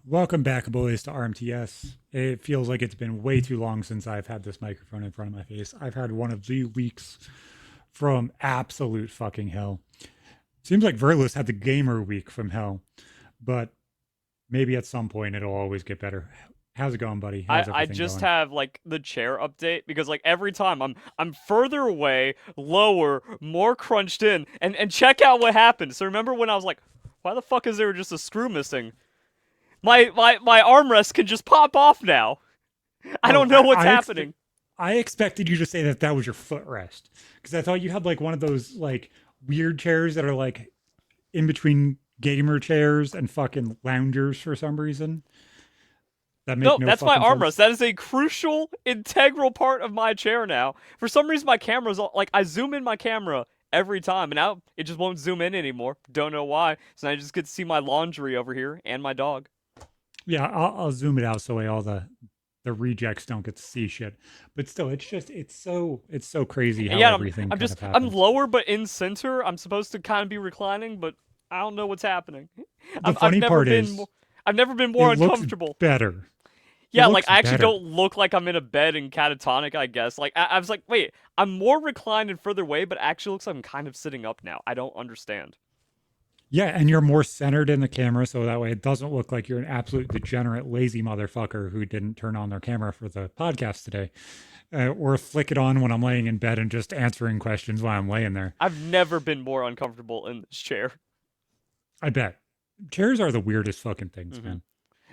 Welcome back, boys, to RMTS. It feels like it's been way too long since I've had this microphone in front of my face. I've had one of the weeks from absolute fucking hell. Seems like Verlis had the gamer week from hell, but maybe at some point it'll always get better. How's it going, buddy? I How's I everything just going? have like the chair update because like every time I'm further away, lower, more crunched in, and check out what happened. So remember when I was like, why the fuck is there just a screw missing? My armrest can just pop off now. I Oh, don't know what's happening. I expected you to say that that was your footrest because I thought you had like one of those like weird chairs that are like in between gamer chairs and fucking loungers for some reason that make No, no that's my fucking armrest. sense. That is a crucial, integral part of my chair now. For some reason, my camera's like I zoom in my camera every time, and now it just won't zoom in anymore. Don't know why. So now I just get to see my laundry over here and my dog. Yeah, I'll zoom it out so way all the rejects don't get to see shit. But still, it's so crazy And how yeah, everything kind of I'm happens. lower but in center. I'm supposed to kind of be reclining, but I don't know what's happening. The I've funny never part been is I've never been it more looks uncomfortable. better. It Yeah, like looks I actually better. don't look like I'm in a bed and catatonic. I guess like I was like, wait, I'm more reclined and further away, but actually looks like I'm kind of sitting up now. I don't understand. Yeah, and you're more centered in the camera, so that way it doesn't look like you're an absolute degenerate, lazy motherfucker who didn't turn on their camera for the podcast today, or flick it on when I'm laying in bed and just answering questions while I'm laying there. I've never been more uncomfortable in this chair. I bet chairs are the weirdest fucking things, hmm man.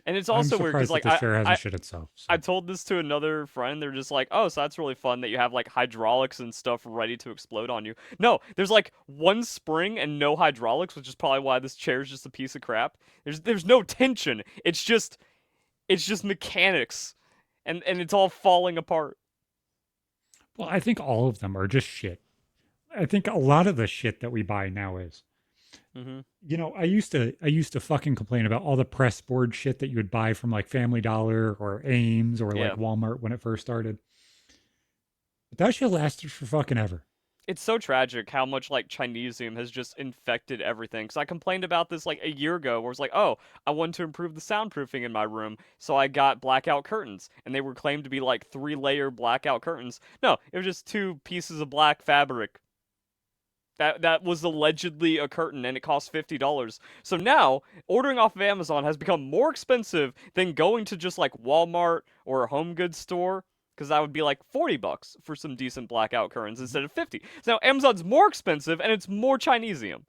And it's I'm also weird because surprised that like this chair I hasn't shit itself. I So told this to another friend. They're just like, "Oh, so that's really fun that you have like hydraulics and stuff ready to explode on you." No, there's like one spring and no hydraulics, which is probably why this chair is just a piece of crap. There's no tension. It's just mechanics, and it's all falling apart. well, I think all of them are just shit. I think a lot of the shit that we buy now is. hmm I used to fucking complain about all the press board shit that you would buy from like Family Dollar or Ames or like Yeah. Walmart when it first started. But that shit lasted for fucking ever. It's so tragic how much like Chinesium has just infected everything. Because I complained about this like a year ago, where it's like, oh, I wanted to improve the soundproofing in my room, so I got blackout curtains, and they were claimed to be like three-layer blackout curtains. No, it was just two pieces of black fabric. That was allegedly a curtain, and it cost $50. So now ordering off of Amazon has become more expensive than going to just like Walmart or a home goods store because that would be like $40 for some decent blackout curtains instead of 50. So now Amazon's more expensive and it's more Chinesium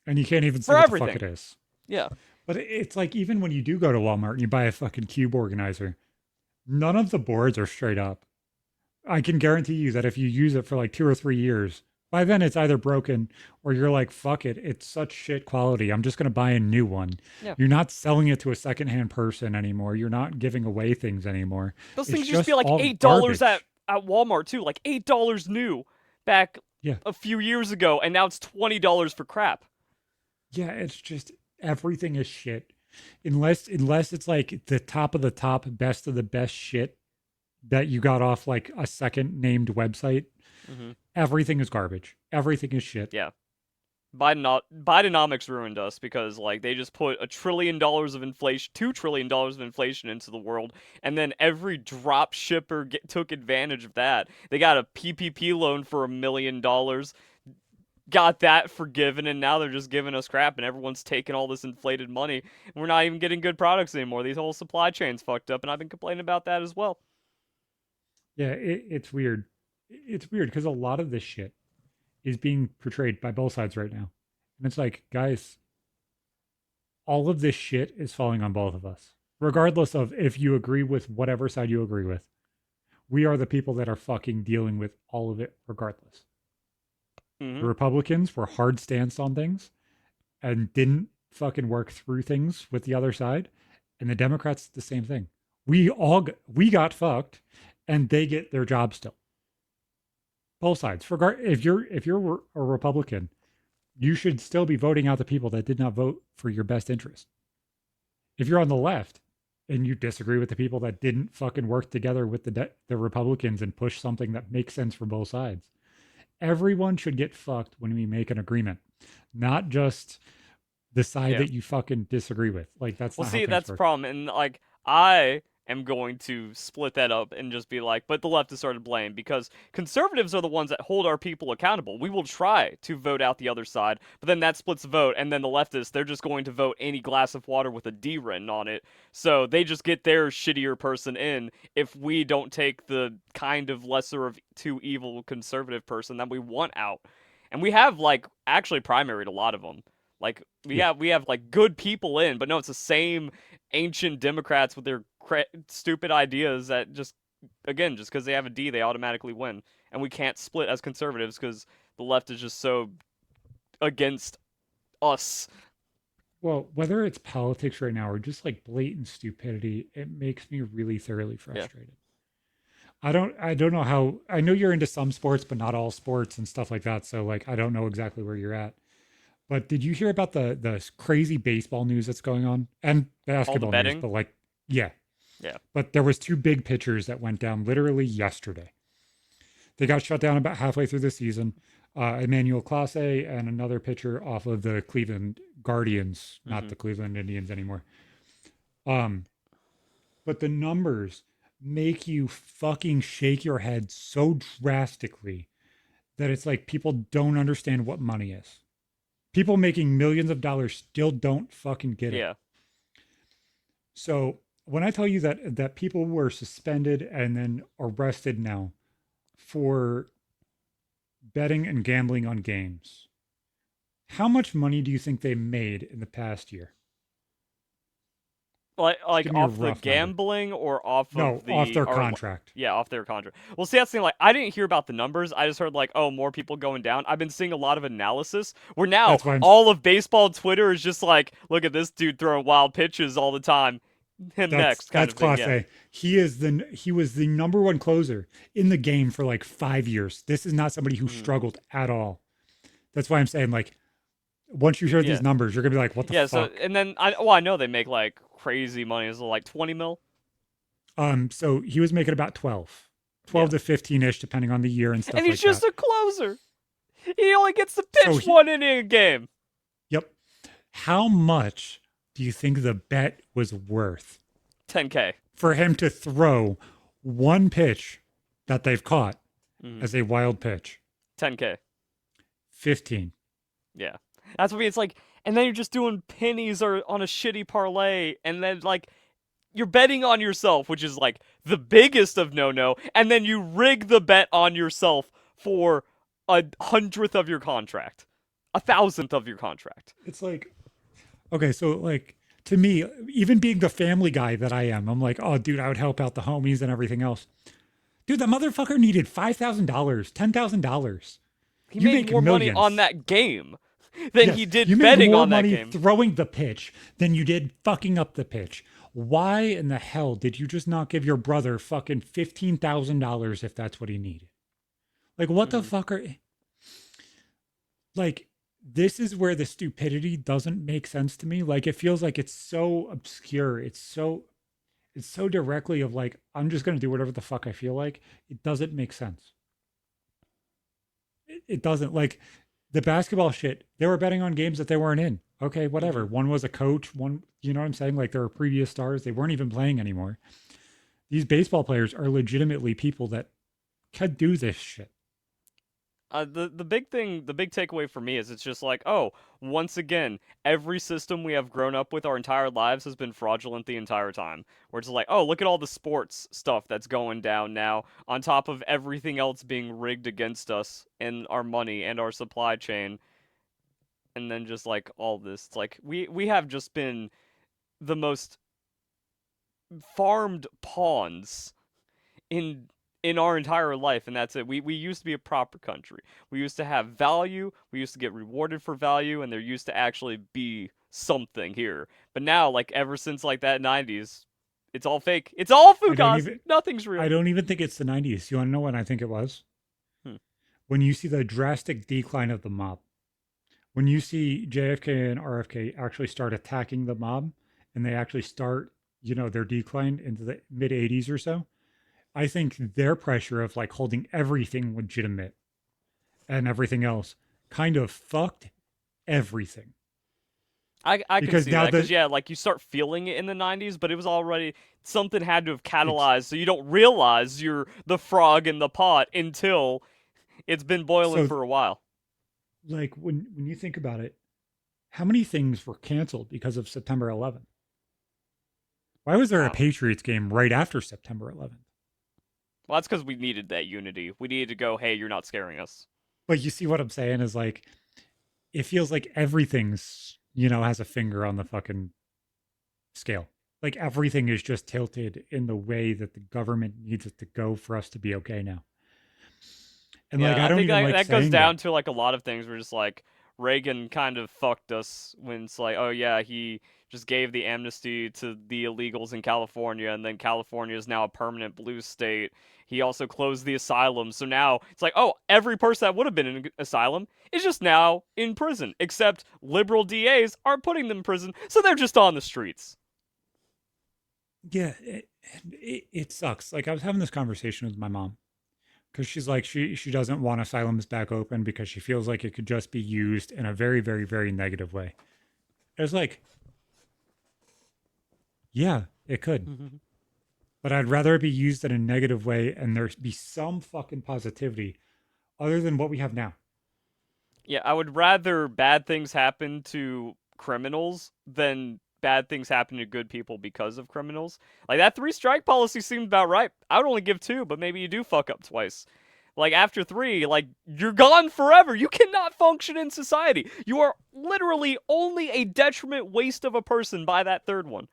And you can't even see for what the fuck it everything. is. Yeah. But it's like even when you do go to Walmart and you buy a fucking cube organizer, none of the boards are straight up. I can guarantee you that if you use it for like 2 or 3 years, by then it's either broken or you're like, fuck it, it's such shit quality. I'm just going to buy a new one. Yeah. You're not selling it to a secondhand person anymore. You're not giving away things anymore. Those It's things used to be just like all $8 garbage. at Walmart too, like $8 new back Yeah. a few years ago, and now it's $20 for crap. Yeah. It's just everything is shit. Unless it's like the top of the top, best of the best shit that you got off like a second named website, hmm everything is garbage. Everything is shit. Yeah. Bidenomics ruined us because like they just put $1 trillion of inflation, $2 trillion of inflation into the world, and then every drop shipper took advantage of that. They got a PPP loan for $1 million, got that forgiven, and now they're just giving us crap, and everyone's taking all this inflated money, and we're not even getting good products anymore. These whole supply chains fucked up, and I've been complaining about that as well. Yeah, it's weird. It's weird because a lot of this shit is being portrayed by both sides right now. And it's like, guys, all of this shit is falling on both of us. Regardless of if you agree with whatever side you agree with, we are the people that are fucking dealing with all of it regardless. The hmm Republicans were hard stance on things and didn't fucking work through things with the other side. And the Democrats, the same thing. We got fucked and they get their job still. Both sides. If you're a Republican, you should still be voting out the people that did not vote for your best interest. If you're on the left and you disagree with the people that didn't fucking work together with the Republicans and push something that makes sense for both sides, everyone should get fucked when we make an agreement, not just the side Yeah. that you fucking disagree with. Like that's Well, not how see, things that's the work. problem, and like I am going to split that up and just be like, but the leftists are to blame because conservatives are the ones that hold our people accountable. We will try to vote out the other side, but then that splits the vote, and then the leftists, they're just going to vote any glass of water with a D written on it. So they just get their shittier person in if we don't take the kind of lesser of two evil conservative person that we want out. And we have like actually primaried a lot of them. Like Yeah. we have like good people in, but no, it's the same ancient Democrats with their stupid ideas that just again just because they have a D, they automatically win, and we can't split as conservatives because the left is just so against us. Well, whether it's politics right now or just like blatant stupidity, it makes me really thoroughly Yeah, frustrated. I don't know how I know you're into some sports, but not all sports and stuff like that. So like I don't know exactly where you're at. But did you hear about the crazy baseball news that's going on and all the basketball news? betting. But like, yeah, Yeah. but there was two big pitchers that went down literally yesterday. They got shut down about halfway through the season. Emmanuel Clase and another pitcher off of the Cleveland Guardians, not Mm-hmm. the Cleveland Indians anymore. Um, but the numbers make you fucking shake your head so drastically that it's like people don't understand what money is. People making millions of dollars still don't fucking get it. Yeah. So when I tell you that people were suspended and then arrested now for betting and gambling on games, how much money do you think they made in the past year? Just Like give me a off the rough number. gambling or off No, of off the their or contract. yeah, off their contract. Well, see, that's the thing. Like, I didn't hear about the numbers. I just heard like, oh, more people going down. I've been seeing a lot of analysis where now That's why I'm. all of baseball Twitter is just like, look at this dude throwing wild pitches all the time. Him That's next, kind that's of thing. Class Yeah. A. He was the number one closer in the game for like 5 years. This is not somebody who Hmm. struggled at all. That's why I'm saying like once you hear these Yeah. numbers, you're gonna be like, what the Yeah. So fuck? and then I know they make like crazy money. Is it like 20 mil? So he was making about 12, Yeah. 12 to 15-ish, depending on the year and And stuff he's like just that. a closer. He only gets to So pitch one inning a game. yep. How much do you think the bet was worth 10K. for him to throw one pitch that they've caught Hmm. as a wild pitch? 10K. 15. Yeah. That's what I mean. It's like, and then you're just doing pennies or on a shitty parlay, and then like you're betting on yourself, which is like the biggest of no, and then you rig the bet on yourself for 100th of your contract, 1,000th of your contract. It's like, okay, so like to me, even being the family guy that I am, I'm like, oh, dude, I would help out the homies and everything else. Dude, that motherfucker needed $5,000, $10,000. He You made make more money on millions. that game than he Yes, you did make betting more on that money game. throwing the pitch than you did fucking up the pitch. Why in the hell did you just not give your brother fucking $15,000 if that's what he needed? Like, what the Hmm. fuck are like? This is where the stupidity doesn't make sense to me. Like, it feels like it's so obscure. It's so directly of like, I'm just gonna do whatever the fuck I feel like. It doesn't make sense. It doesn't like the basketball shit. They were betting on games that they weren't in. Okay, whatever. Hmm. One was a coach, one, you know what I'm saying? Like there were previous stars. They weren't even playing anymore. These baseball players are legitimately people that could do this shit. The big thing, the big takeaway for me is it's just like, oh, once again, every system we have grown up with our entire lives has been fraudulent the entire time. Where it's like, oh, look at all the sports stuff that's going down now, on top of everything else being rigged against us and our money and our supply chain, and then just like all this, it's like we have just been the most farmed pawns in our entire life, and that's it. We used to be a proper country. We used to have value, we used to get rewarded for value, and there used to actually be something here. But now, like ever since like that 90s, it's all fake. It's all I don't fugazi. even Nothing's I real. don't even think it's the 90s. You want to know when I think it was? Hmm. When you see the drastic decline of the mob. When you see JFK and RFK actually start attacking the mob and they actually start, their decline into the mid 80s or so, I think their pressure of like holding everything legitimate and everything else kind of fucked everything. I can because see now that because the yeah, like you start feeling it in the '90s, but it was already something had to have it's catalyzed, so you don't realize you're the frog in the pot until it's been boiling so for a while. like when you think about it, how many things were canceled because of September 11th? Why was there a Uh, Patriots game right after September 11th? well, that's because we needed that unity. We needed to go, hey, you're not scaring us. But you see what I'm saying is like it feels like everything's has a finger on the fucking scale. Like everything is just tilted in the way that the government needs it to go for us to be okay now. And like Yeah, I I don't think even like that goes saying that. down to like a lot of things. We're just like Reagan kind of fucked us when it's like, oh yeah, he just gave the amnesty to the illegals in California, and then California is now a permanent blue state. He also closed the asylum, so now it's like, oh, every person that would have been in an asylum is just now in prison, except liberal DAs aren't putting them in prison, so they're just on the streets. Yeah, it sucks. Like I was having this conversation with my mom because she's like she doesn't want asylums back open because she feels like it could just be used in a very very very negative way. I was like, yeah, it could, but I'd rather it be used in a negative way and there be some fucking positivity other than what we have now. Yeah, I would rather bad things happen to criminals than bad things happen to good people because of criminals. Like that three strike policy seemed about right. I would only give two, but maybe you do fuck up twice. Like after three, like you're gone forever. You cannot function in society. You are literally only a detriment waste of a person by that third one.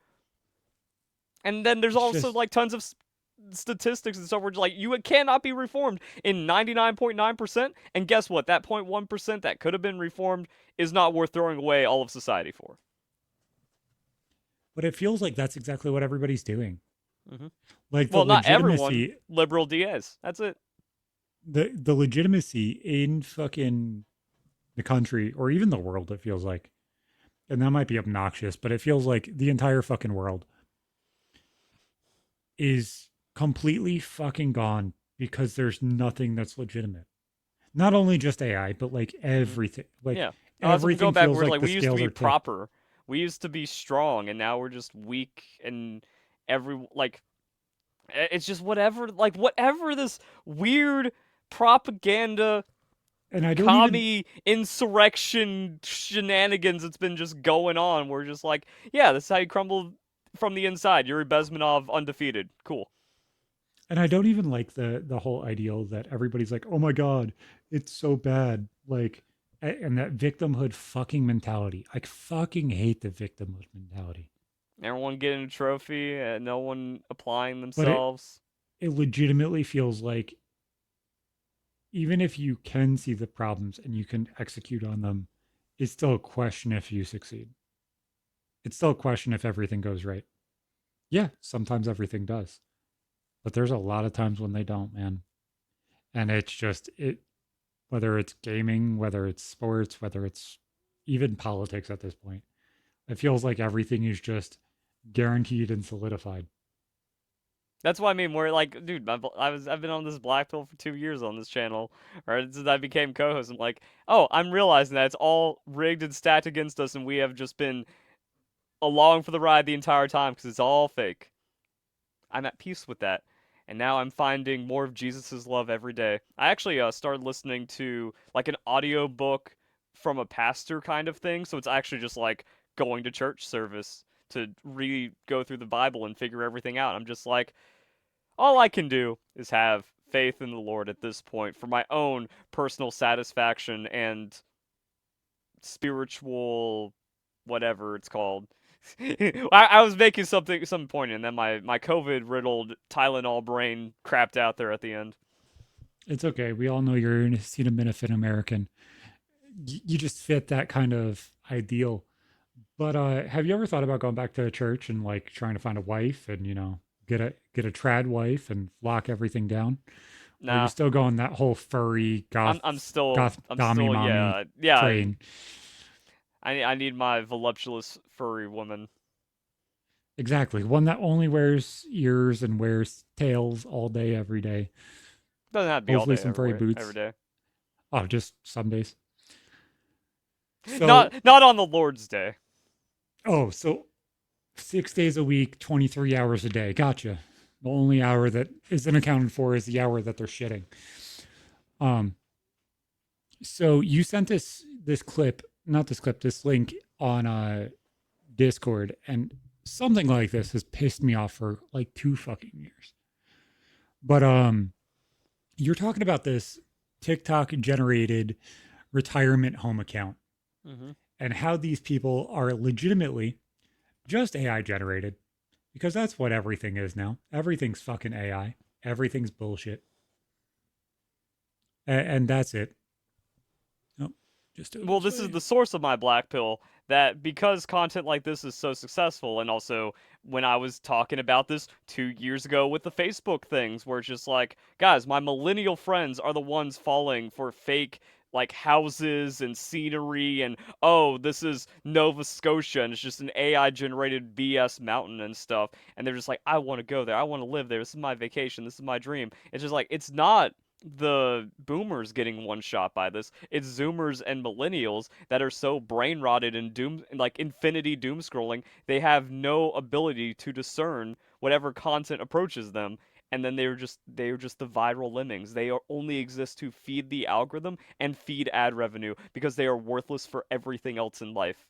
And then there's It's also just like tons of statistics and stuff where like you cannot be reformed in 99.9%, and guess what, that 0.1% that could have been reformed is not worth throwing away all of society for. but it feels like that's exactly what everybody's doing. Hmm. Like the Well, not everyone. legitimacy Liberal DAs, that's it. the legitimacy in fucking the country or even the world, it feels like, and that might be obnoxious, but it feels like the entire fucking world is completely fucking gone because there's nothing that's legitimate. Not only just AI, but like Hmm. everything. Like Yeah. Oh, that's what we go everything back feels where like like the we used to scales be are tipped. proper, we used to be strong, and now we're just weak, and every like it's just whatever, like whatever this weird propaganda And I don't even commie insurrection shenanigans that's been just going on. We're just like, yeah, this is how you crumble from the inside. Yuri Bezmenov undefeated. Cool. and I don't even like the whole ideal that everybody's like, "Oh my god, it's so bad." Like and that victimhood fucking mentality. I fucking hate the victimhood mentality. Everyone getting a trophy and no one applying But themselves. it legitimately feels like even if you can see the problems and you can execute on them, it's still a question if you succeed. It's still a question if everything goes right. Yeah, sometimes everything does, but there's a lot of times when they don't, man. And it's just it whether it's gaming, whether it's sports, whether it's even politics at this point. It feels like everything is just guaranteed and solidified. That's what I mean. We're like, dude, I've been on this black pill for 2 years on this channel, or since I became co-host. I'm like, oh, I'm realizing that it's all rigged and stacked against us, and we have just been along for the ride the entire time because it's all fake. I'm at peace with that. And now I'm finding more of Jesus's love every day. I actually started listening to like an audio book from a pastor kind of thing, so it's actually just like going to church service to go through the Bible and figure everything out. I'm just like, all I can do is have faith in the Lord at this point for my own personal satisfaction and spiritual whatever it's called. I was making some point, and then my COVID riddled Tylenol brain crapped out there at the end. It's okay. We all know you're an acetaminophen American. You just fit that kind of ideal. But have you ever thought about going back to a church and like trying to find a wife and get a trad wife and lock everything down? Or are you Nah, still going that whole furry I'm still goth I'm dommy still mommy yeah. train? I need my voluptuous furry woman. Exactly. One that only wears ears and wears tails all day, every day. Doesn't have to be all Hopefully day some furry every boots. day. Oh, just some days. So Not on the Lord's day. Oh, so 6 days a week, 23 hours a day. Gotcha. The only hour that isn't accounted for is the hour that they're shitting. Um, so you sent this clip, not this clip, this link on Discord, and something like this has pissed me off for like 2 fucking years. But you're talking about this TikTok generated retirement home account Hmm. and how these people are legitimately just AI generated because that's what everything is now. Everything's fucking AI. Everything's bullshit. And that's it. Nope. Just a Well, little this is say. the source of my black pill, that because content like this is so successful, and also when I was talking about this 2 years ago with the Facebook things, where it's just like, guys, my millennial friends are the ones falling for fake like houses and scenery, and oh, this is Nova Scotia and it's just an AI generated BS mountain and stuff, and they're just like, I want to go there, I want to live there, this is my vacation, this is my dream. It's just like, it's not the boomers getting one shot by this. It's zoomers and millennials that are so brain rotted and doom, like infinity doom scrolling, they have no ability to discern whatever content approaches them. And then they're just the viral lemmings. They only exist to feed the algorithm and feed ad revenue because they are worthless for everything else in life.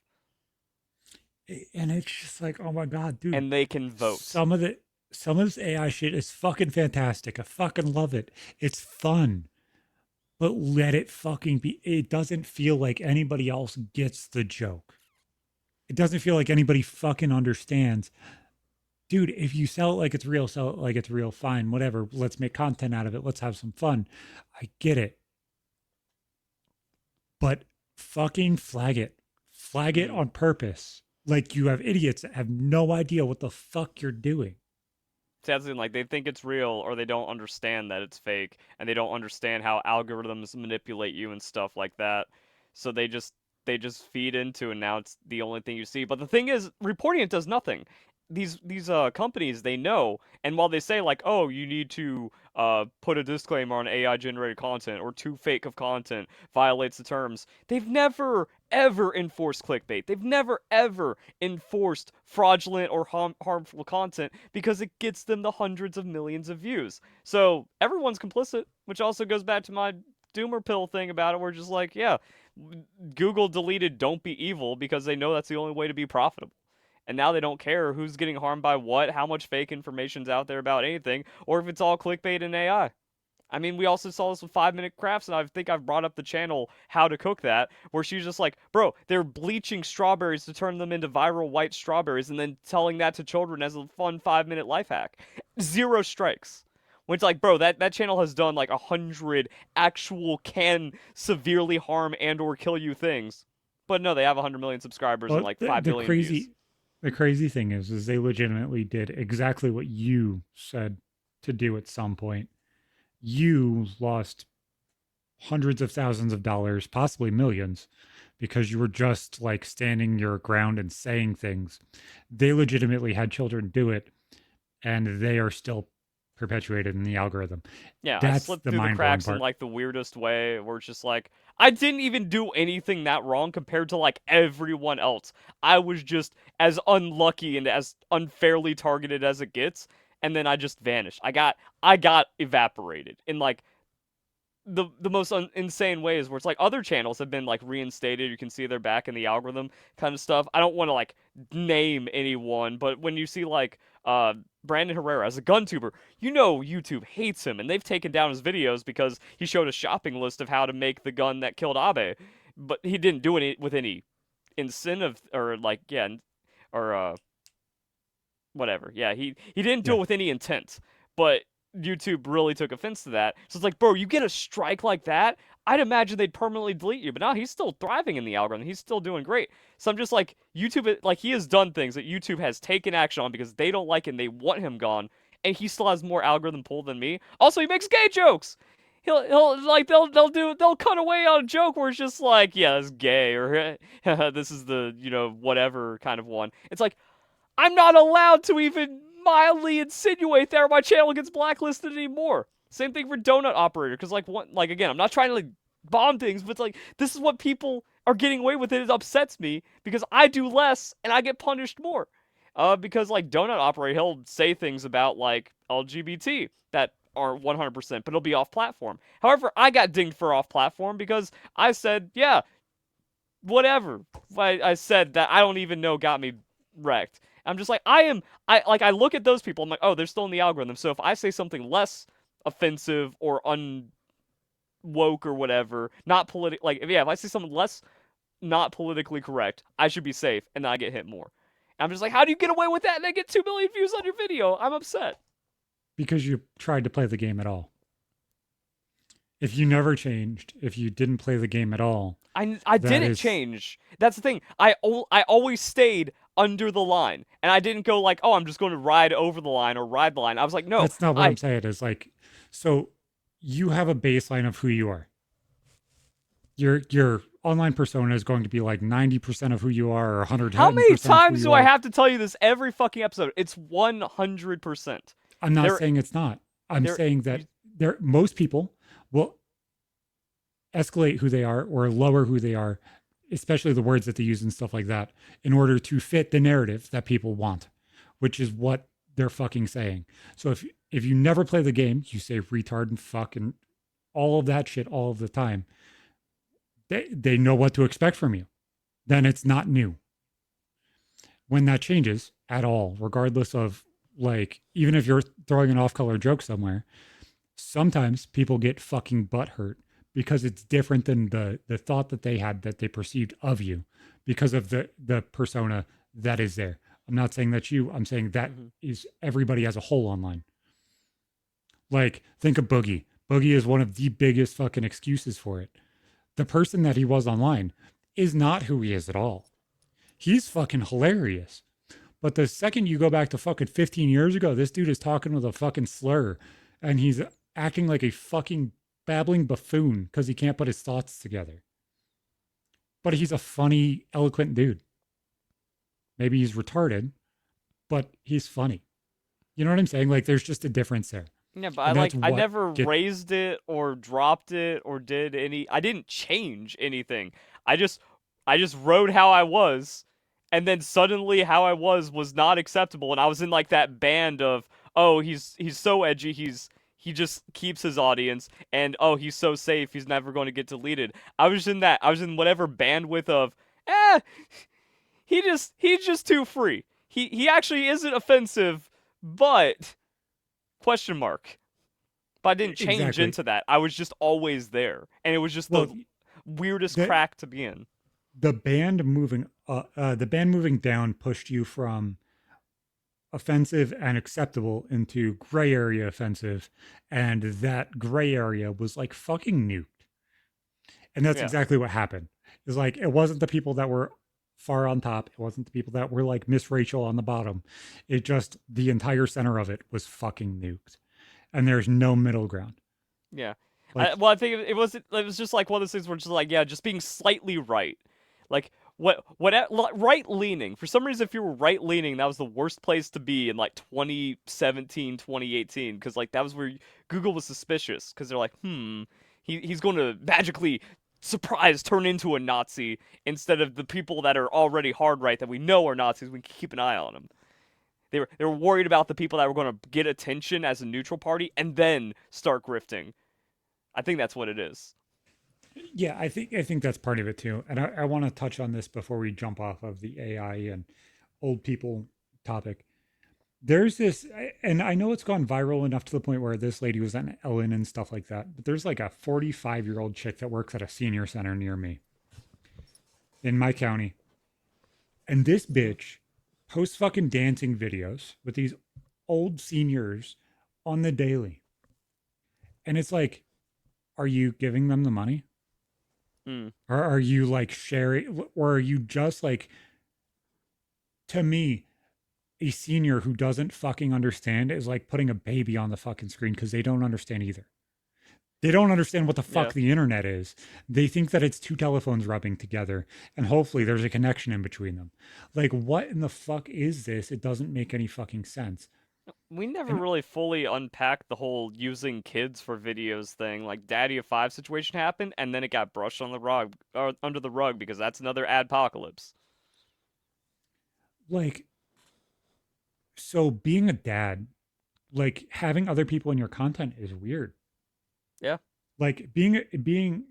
And it's just like, oh my god, dude. And they can vote. Some of the some of this AI shit is fucking fantastic. I fucking love it. It's fun. But let it fucking be. It doesn't feel like anybody else gets the joke. It doesn't feel like anybody fucking understands. Dude, if you sell it like it's real, sell it like it's real, fine, whatever. Let's make content out of it. Let's have some fun. I get it. But fucking flag it. Flag it Mm. on purpose. Like you have idiots that have no idea what the fuck you're doing. That's the thing, like they think it's real or they don't understand that it's fake and they don't understand how algorithms manipulate you and stuff like that. So they just feed into, and now it's the only thing you see. But the thing is, reporting it does nothing. These companies, they know, and while they say like, oh, you need to put a disclaimer on AI generated content or too fake of content violates the terms, they've never ever enforced clickbait. They've never ever enforced fraudulent or harmful content because it gets them the hundreds of millions of views. So everyone's complicit, which also goes back to my doomer pill thing about it. We're just like, yeah, Google deleted "Don't be evil" because they know that's the only way to be profitable. And now they don't care who's getting harmed by what, how much fake information's out there about anything, or if it's all clickbait and AI. I mean, we also saw this with 5 Minute Crafts, and I think I've brought up the channel How to Cook That, where she's just like, bro, they're bleaching strawberries to turn them into viral white strawberries, and then telling that to children as a fun 5 minute life hack. Zero strikes. Which, like, bro, that channel has done like 100 actual can severely harm and or kill you things. But no, they have 100 million subscribers and But like the, 5 the billion views. crazy the crazy thing is they legitimately did exactly what you said to do at some point. You lost hundreds of thousands of dollars, possibly millions, because you were just like standing your ground and saying things. They legitimately had children do it, and they are still perpetuated in the algorithm. Yeah, I That's slipped the through the mind blowing cracks in part. like the weirdest way, where it's just like, I didn't even do anything that wrong compared to like everyone else. I was just as unlucky and as unfairly targeted as it gets, and then I just vanished. I got evaporated in like the most insane ways, where it's like other channels have been like reinstated. You can see they're back in the algorithm kind of stuff. I don't want to like name anyone, but when you see like Brandon Herrera as a gun tuber, you know YouTube hates him, and they've taken down his videos because he showed a shopping list of how to make the gun that killed Abe, but he didn't do it with any incentive or like, yeah, or whatever. Yeah, he didn't do Yeah. it with any intent, but YouTube really took offense to that. So it's like, bro, you get a strike like that, I'd imagine they'd permanently delete you. But now he's still thriving in the algorithm. He's still doing great. So I'm just like, YouTube, like he has done things that YouTube has taken action on because they don't like him, they want him gone, and he still has more algorithm pull than me. Also, he makes gay jokes. He'll like they'll cut away on a joke where it's just like, yeah, that's gay, or this is the whatever kind of one. It's like, I'm not allowed to even mildly insinuate that, or my channel gets blacklisted anymore. Same thing for Donut Operator, because like again, I'm not trying to like bomb things, but like this is what people are getting away with it, it upsets me because I do less and I get punished more. Because like Donut Operator, he'll say things about like LGBT that are 100%, but it'll be off platform. However, I got dinged for off platform because I said, yeah, whatever. I said that I don't even know got me wrecked. I'm just like, I look at those people, I'm like, oh, they're still in the algorithm. So if I say something less offensive or unwoke or whatever, not political, like, yeah, if I say something less not politically correct, I should be safe, and then I get hit more. And I'm just like, how do you get away with that and then get 2 million views on your video? I'm upset. because you tried to play the game at all. If you never changed, if you didn't play the game at all, I that didn't is change. That's the thing. I always stayed under the line, and I didn't go like, oh, I'm just going to ride over the line or ride the line. I was like, no, that's not what I'm I saying. Is like, so you have a baseline of who you are. Your online persona is going to be like 90% of who you are or how many 110% of who times you do I are. have to tell you this every fucking episode? It's 100%. I'm not There, saying it's not. I'm there. saying that there most people will escalate who they are or lower who they are, especially the words that they use and stuff like that, in order to fit the narrative that people want, which is what they're fucking saying. So if you never play the game, you say retard and fuck and all of that shit all of the time. They know what to expect from you. Then it's not new. When that changes at all, regardless of like, even if you're throwing an off-color joke somewhere, sometimes people get fucking butt hurt because it's different than the thought that they had that they perceived of you because of the persona that is there. I'm not saying that's you. I'm saying that Mhm. is everybody as a whole online. Like, think of Boogie. Boogie is one of the biggest fucking excuses for it. The person that he was online is not who he is at all. He's fucking hilarious. But the second you go back to fucking 15 years ago, this dude is talking with a fucking slur and he's acting like a fucking babbling buffoon because he can't put his thoughts together. But he's a funny, eloquent dude. Maybe he's retarded, but he's funny. You know what I'm saying? Like there's just a difference there. Yeah, but And that's I what never get raised it or dropped it or did any. I didn't change anything. I just I just wrote how I was, and then suddenly how I was not acceptable, and I was in like that band of, oh, he's so edgy, he just keeps his audience, and oh, he's so safe, he's never going to get deleted. I was in that. I was in whatever bandwidth of, eh, he's just too free. He actually isn't offensive, but question mark. But I didn't change exactly. into that. I was just always there, and it was just Well, the weirdest the crack to be in. the band moving down pushed you from offensive and acceptable into gray area offensive, and that gray area was like fucking nuked. And that's Yeah, exactly what happened. It's like it wasn't the people that were far on top. It wasn't the people that were like Miss Rachel on the bottom. It just the entire center of it was fucking nuked. And there's no middle ground. yeah. Like Well, I think it was just like one of those things where just like, yeah, just being slightly right. Like right leaning. For some reason, if you were right leaning, that was the worst place to be in like 2017, 2018, because like that was where Google was suspicious because they're like, he's going to magically surprise turn into a Nazi instead of the people that are already hard right that we know are Nazis. We can keep an eye on them. They were worried about the people that were going to get attention as a neutral party and then start grifting. I think that's what it is. yeah, I think that's part of it too. And I want to touch on this before we jump off of the AI and old people topic. There's this, and I know it's gone viral enough to the point where this lady was on Ellen and stuff like that. But there's like a 45-year-old chick that works at a senior center near me in my county. And this bitch posts fucking dancing videos with these old seniors on the daily. And it's like, are you giving them the money? Hmm. Or are you like sharing? Or are you just like, to me, a senior who doesn't fucking understand is like putting a baby on the fucking screen because they don't understand either. They don't understand what the Yeah. fuck the internet is. They think that it's two telephones rubbing together and hopefully there's a connection in between them. Like, what in the fuck is this? It doesn't make any fucking sense. We never And really fully unpacked the whole using kids for videos thing. Like Daddy of Five situation happened, and then it got brushed on the rug, or under the rug, because that's another adpocalypse. like, so being a dad, like having other people in your content is weird. Yeah. Like being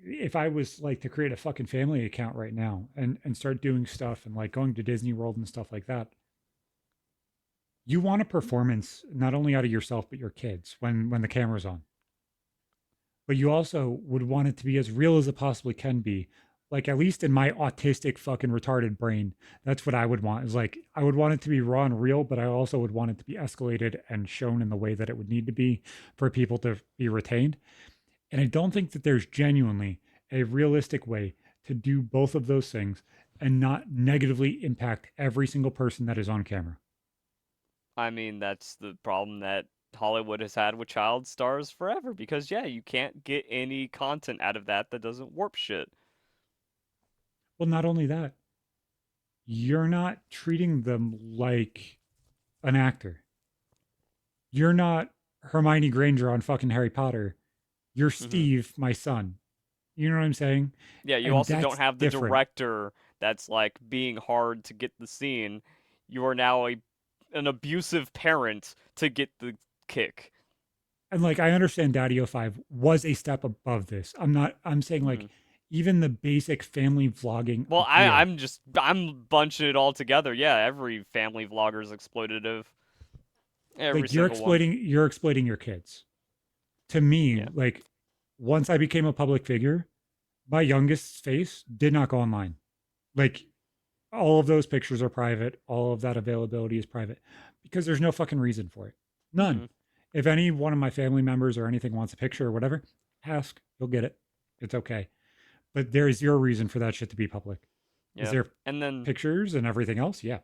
if I was like to create a fucking family account right now and start doing stuff and like going to Disney World and stuff like that, you want a performance not only out of yourself but your kids when the camera's on. But you also would want it to be as real as it possibly can be. Like at least in my autistic fucking retarded brain, that's what I would want. Is like I would want it to be raw and real, but I also would want it to be escalated and shown in the way that it would need to be for people to be retained. And I don't think that there's genuinely a realistic way to do both of those things and not negatively impact every single person that is on camera. I mean, that's the problem that Hollywood has had with child stars forever because yeah, you can't get any content out of that doesn't warp shit. Well, not only that, you're not treating them like an actor. You're not Hermione Granger on fucking Harry Potter. You're Hmm. Steve, my son. You know what I'm saying? Yeah, you And also don't that's have the different. director that's like being hard to get the scene. You are now an abusive parent to get the kick. And like I understand Daddy 05 was a step above this. I'm saying Hmm. like even the basic family vlogging Well, idea. I'm bunching it all together. Yeah, every family vlogger is exploitative. Every Like single one. you're exploiting your kids. To me, Yeah. like once I became a public figure, my youngest's face did not go online. Like all of those pictures are private. All of that availability is private because there's no fucking reason for it. None. Hmm. If any one of my family members or anything wants a picture or whatever, ask. You'll get it. It's okay. But there is zero reason for that shit to be public. Is Yeah. there And then pictures and everything else? Yeah.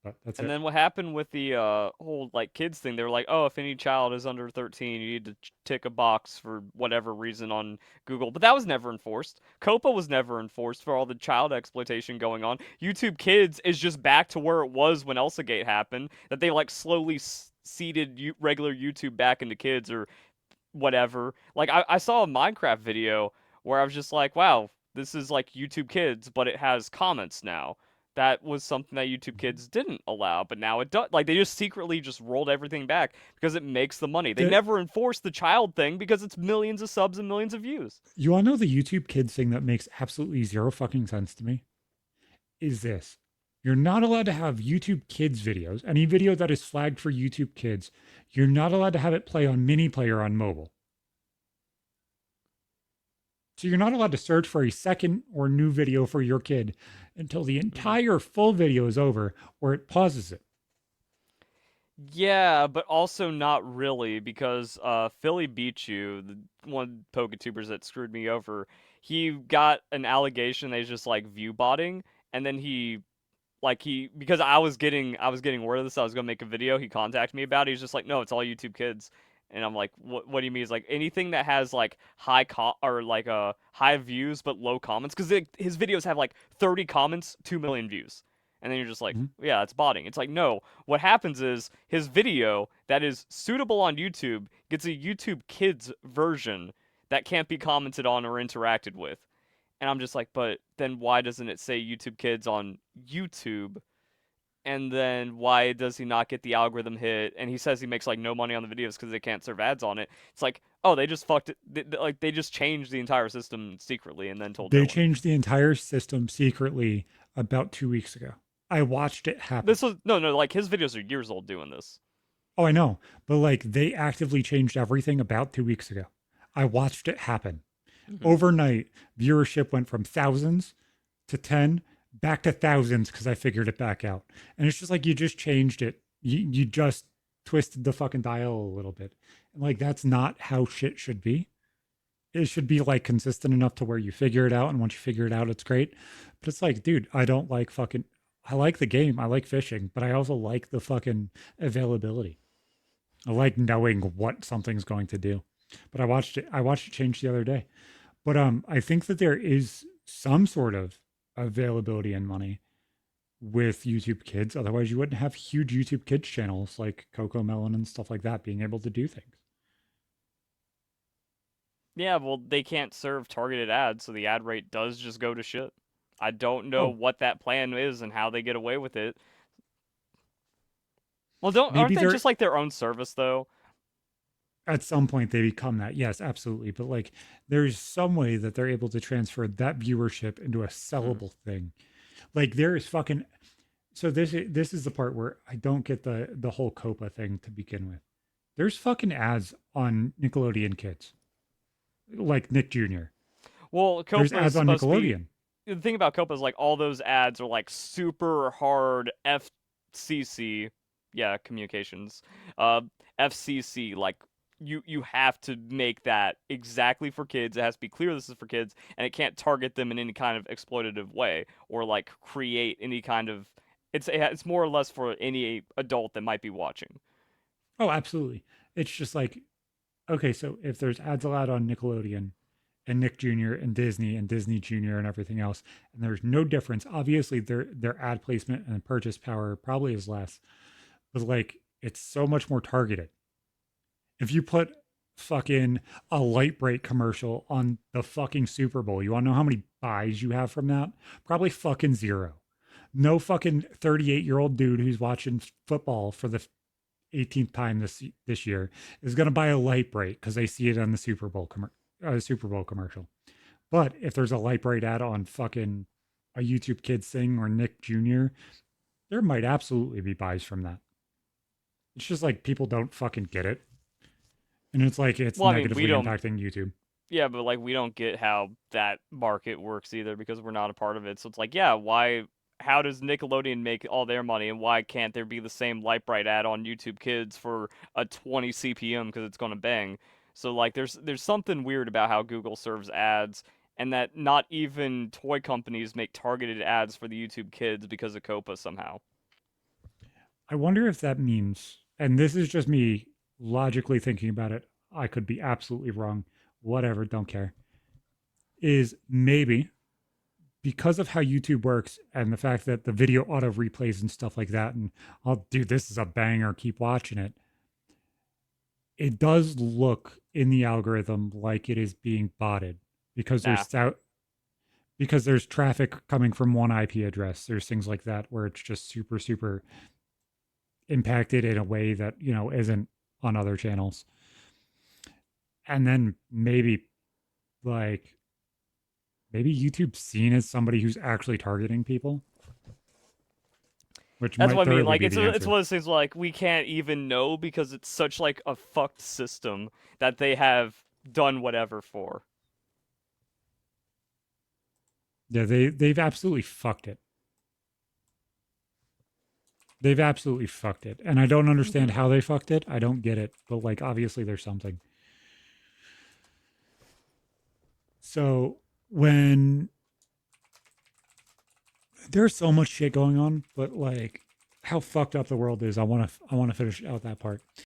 But that's And it. then what happened with the whole like kids thing? They were like, "Oh, if any child is under 13, you need to tick a box for whatever reason on Google." But that was never enforced. COPA was never enforced for all the child exploitation going on. YouTube Kids is just back to where it was when ElsaGate happened. That they like slowly seeded regular YouTube back into kids or whatever. Like I saw a Minecraft video where I was just like, wow, this is like YouTube Kids, but it has comments now. That was something that YouTube Mhm. Kids didn't allow, but now it does. Like they just secretly just rolled everything back because it makes the money. They The, never enforced the child thing because it's millions of subs and millions of views. you all know the YouTube kids thing that makes absolutely zero fucking sense to me is this. You're not allowed to have YouTube kids videos. Any video that is flagged for YouTube kids, you're not allowed to have it play on mini player on mobile. So you're not allowed to search for a second or new video for your kid until the Hmm. entire full video is over or it pauses it. Yeah, but also not really because Philly Beat You, the one PokeTubers that screwed me over, he got an allegation that he's just like view botting, and then he because I was getting word of this, I was gonna make a video. He contacted me about it. He's just like, no, it's all YouTube Kids, and I'm like, what do you mean? He's like anything that has like or like high views but low comments because his videos have like 30 comments, 2 million views, and then you're just like, Mhm. yeah, it's botting. It's like no, what happens is his video that is suitable on YouTube gets a YouTube Kids version that can't be commented on or interacted with. And I'm just like, but then why doesn't it say YouTube Kids on YouTube? And then why does he not get the algorithm hit? And he says he makes like no money on the videos because they can't serve ads on it. It's like, oh, they just fucked it. Like they just changed the entire system secretly and then told no They one. changed the entire system secretly about 2 weeks ago. I watched it happen. This was no, like his videos are years old doing this. Oh, I know. But like they actively changed everything about 2 weeks ago. I watched it happen. Hmm. Overnight, viewership went from thousands to 10 back to thousands because I figured it back out. And it's just like you just changed it. You just twisted the fucking dial a little bit. And like that's not how shit should be. It should be like consistent enough to where you figure it out. And once you figure it out, it's great. But it's like, dude, I don't like fucking, I like the game. I like fishing, but I also like the fucking availability. I like knowing what something's going to do. But I watched it change the other day. But I think that there is some sort of availability and money. with YouTube Kids. Otherwise, you wouldn't have huge YouTube Kids channels like Coco Melon and stuff like that being able to do things. Yeah, well, they can't serve targeted ads, so the ad rate does just go to shit. I don't know Oh, what that plan is and how they get away with it. Well, don't aren't maybe they they're just like their own service though? at some point they become that. Yes, absolutely. But like there's some way that they're able to transfer that viewership into a Hmm. sellable thing. Like there is fucking so this is the part where I don't get the whole Copa thing to begin with. There's fucking ads on Nickelodeon Kids, like Nick Jr. Well, There's Copa is ads on supposed to be Nickelodeon. the thing about Copa is like all those ads are like super hard FCC, yeah, communications, uh, FCC. Like you have to make that exactly for kids. It has to be clear this is for kids, and it can't target them in any kind of exploitative way or like create any kind of. It's more or less for any adult that might be watching. Oh, absolutely. It's just like okay, so if there's ads allowed on Nickelodeon and Nick Jr. and Disney Jr. and everything else, and there's no difference. Obviously, their ad placement and purchase power probably is less, but like it's so much more targeted. If you put fucking a light break commercial on the fucking Super Bowl, you want to know how many buys you have from that? Probably fucking zero. No fucking 38-year-old dude who's watching football for the 18th time this year is going to buy a light break because they see it on the Super Bowl commercial. But if there's a light bright ad on fucking a YouTube Kids thing or Nick Jr., there might absolutely be buys from that. It's just like people don't fucking get it. And it's like it's Well, I mean, we negatively don't. impacting YouTube. Yeah, but like we don't get how that market works either because we're not a part of it. So it's like, yeah, why? How does Nickelodeon make all their money, and why can't there be the same Light Bright ad on YouTube Kids for a 20 CPM because it's gonna bang? So like, there's something weird about how Google serves ads, and that not even toy companies make targeted ads for the YouTube Kids because of Copa somehow. I wonder if that means, and this is just me logically thinking about it, I could be absolutely wrong, whatever, don't care, is maybe because of how YouTube works and the fact that the video auto replays and stuff like that, and I'll do this is a banger, keep watching it. It does look in the algorithm like it is being botted because Nah. there's traffic coming from one IP address. There's things like that where it's just super impacted in a way that isn't on other channels. And then like maybe YouTube's seen as somebody who's actually targeting people, which That's might what I mean. thoroughly Like be the it's answer. one of those things like we can't even know because it's such like a fucked system that they have done whatever for. Yeah, they've absolutely fucked it. They've absolutely fucked it. And I don't understand Hmm. how they fucked it. I don't get it. But like obviously there's something. So when there's so much shit going on, but like how fucked up the world is, I want to finish out that part.